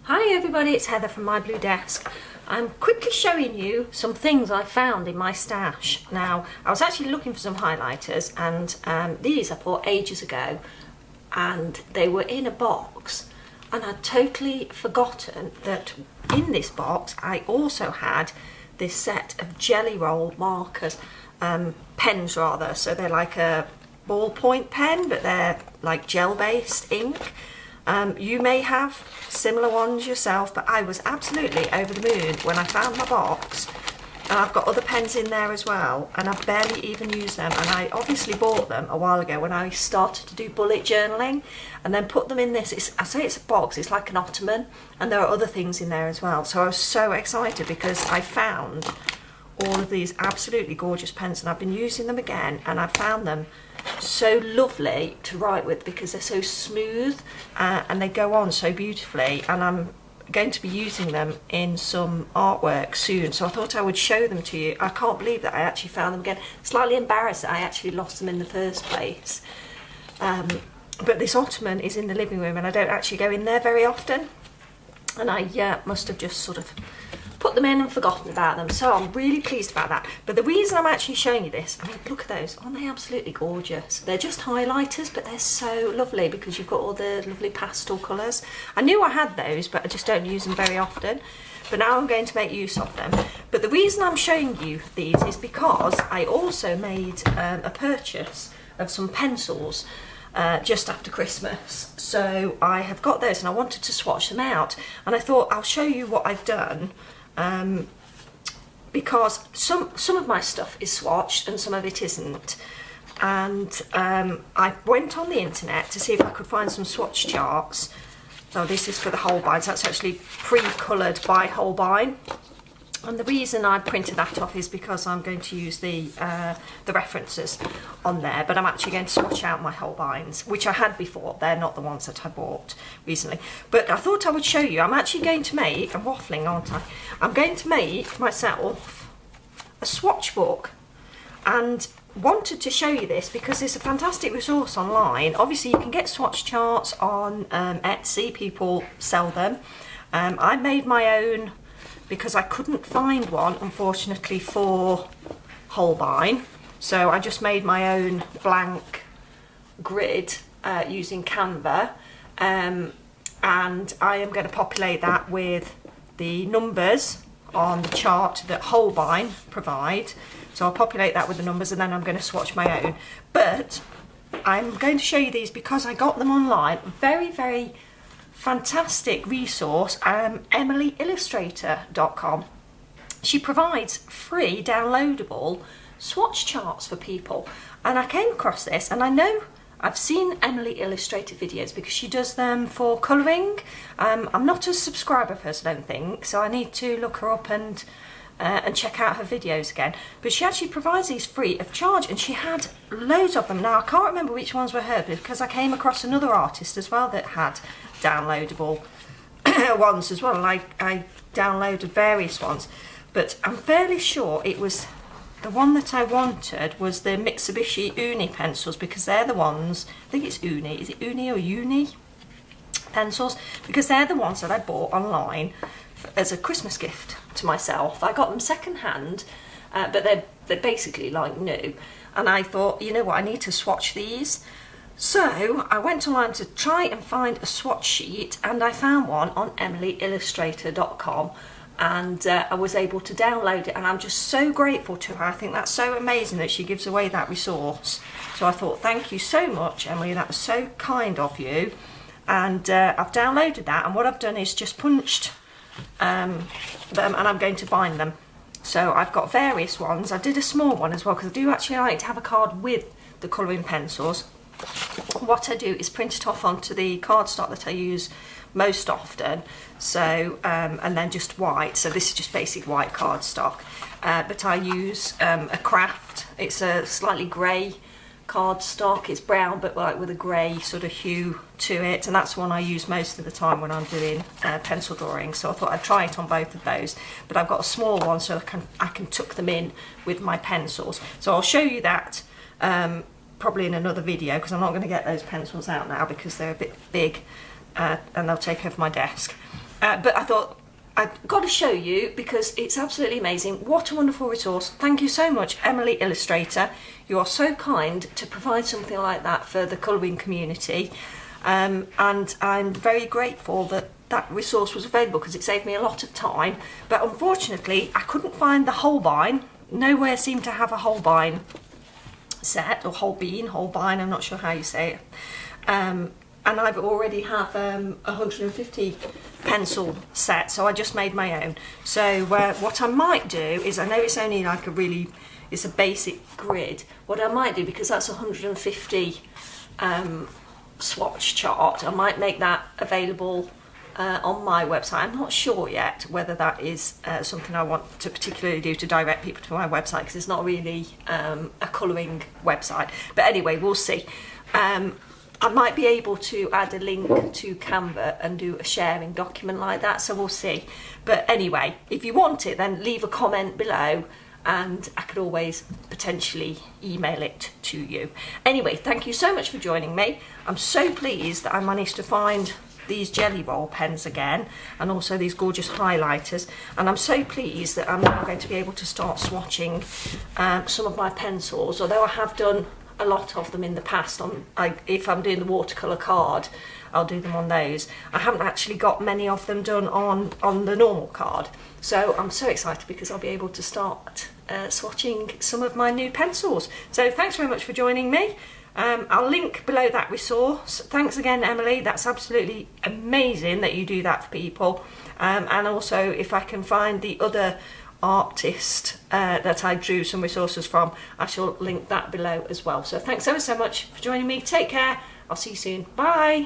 Hi everybody, it's Heather from My Blue Desk. I'm quickly showing you some things I found in my stash. Now, I was actually looking for some highlighters and these I bought ages ago and they were in a box and I'd totally forgotten that in this box I also had this set of jelly roll markers, pens rather, so they're like a ballpoint pen but they're like gel based ink. You may have similar ones yourself, but I was absolutely over the moon when I found my box, and I've got other pens in there as well, and I've barely even used them, and I obviously bought them a while ago when I started to do bullet journaling, and then put them in this, I say it's a box, it's like an ottoman, and there are other things in there as well. So I was so excited because I found all of these absolutely gorgeous pens and I've been using them again, and I found them so lovely to write with because they're so smooth and they go on so beautifully, and I'm going to be using them in some artwork soon, so I thought I would show them to you. I can't believe that I actually found them again. Slightly embarrassed that I actually lost them in the first place, but this ottoman is in the living room and I don't actually go in there very often, and I must have just sort of put them in and forgotten about them, so I'm really pleased about that. But the reason I'm actually showing you this, I mean, look at those, aren't they absolutely gorgeous? They're just highlighters, but they're so lovely because you've got all the lovely pastel colours. I knew I had those, but I just don't use them very often, but now I'm going to make use of them. But the reason I'm showing you these is because I also made a purchase of some pencils just after Christmas, so I have got those and I wanted to swatch them out, and I thought I'll show you what I've done, because some of my stuff is swatched and some of it isn't, and I went on the internet to see if I could find some swatch charts. So this is for the Holbeins, that's actually pre-coloured by Holbein, and the reason I printed that off is because I'm going to use the references on there, but I'm actually going to swatch out my Holbeins, which I had before. They're not the ones that I bought recently. But I thought I would show you. I'm actually going to make, I'm waffling, aren't I? I'm going to make myself a swatch book, and wanted to show you this because it's a fantastic resource online. Obviously you can get swatch charts on Etsy, people sell them. I made my own because I couldn't find one, unfortunately, for Holbein. So I just made my own blank grid using Canva, and I am going to populate that with the numbers on the chart that Holbein provide. So I'll populate that with the numbers and then I'm going to swatch my own. But I'm going to show you these because I got them online. Very, very fantastic resource, emilyillustrator.com. She provides free downloadable swatch charts for people, and I came across this, and I know I've seen Emily Illustrator videos because she does them for colouring. I'm not a subscriber of hers, I don't think, so I need to look her up and check out her videos again. But she actually provides these free of charge, and she had loads of them. Now I can't remember which ones were hers because I came across another artist as well that had downloadable ones as well, and I downloaded various ones, but I'm fairly sure it was the one that I wanted was the Mitsubishi Uni pencils, because they're the ones, I think it's Uni, is it Uni or Uni pencils, because they're the ones that I bought online as a Christmas gift to myself. I got them second hand, but they're basically like new, and I thought, you know what, I need to swatch these. So I went online to try and find a swatch sheet, and I found one on emilyillustrator.com, and I was able to download it, and I'm just so grateful to her. I think that's so amazing that she gives away that resource. So I thought, thank you so much, Emily, that was so kind of you. And I've downloaded that, and what I've done is just punched them, and I'm going to bind them. So I've got various ones. I did a small one as well because I do actually like to have a card with the colouring pencils. What I do is print it off onto the cardstock that I use most often, so and then just white, so this is just basic white cardstock, but I use a craft. It's a slightly grey cardstock, it's brown but like with a grey sort of hue to it, and that's one I use most of the time when I'm doing pencil drawing, so I thought I'd try it on both of those. But I've got a small one so I can tuck them in with my pencils, so I'll show you that probably in another video, because I'm not going to get those pencils out now because they're a bit big and they'll take over my desk. But I thought, I've got to show you because it's absolutely amazing. What a wonderful resource. Thank you so much, Emily Illustrator. You are so kind to provide something like that for the colouring community. And I'm very grateful that that resource was available because it saved me a lot of time. But unfortunately, I couldn't find the Holbein. Nowhere seemed to have a Holbein set, or Holbein, I'm not sure how you say it. And I've already have 150 pencil set, so I just made my own. So what I might do is, I know it's only like it's a basic grid. What I might do, because that's 150 swatch chart, I might make that available on my website. I'm not sure yet whether that is something I want to particularly do to direct people to my website, because it's not really a colouring website. But anyway, we'll see. I might be able to add a link to Canva and do a sharing document like that, so we'll see. But anyway, if you want it, then leave a comment below and I could always potentially email it to you. Anyway, thank you so much for joining me. I'm so pleased that I managed to find these jelly roll pens again, and also these gorgeous highlighters, and I'm so pleased that I'm now going to be able to start swatching some of my pencils, although I have done a lot of them in the past. If I'm doing the watercolour card, I'll do them on those. I haven't actually got many of them done on the normal card, so I'm so excited because I'll be able to start swatching some of my new pencils. So thanks very much for joining me. I'll link below that resource. Thanks again, Emily. That's absolutely amazing that you do that for people. And also, if I can find the other artist that I drew some resources from, I shall link that below as well. So thanks ever so much for joining me. Take care. I'll see you soon. Bye.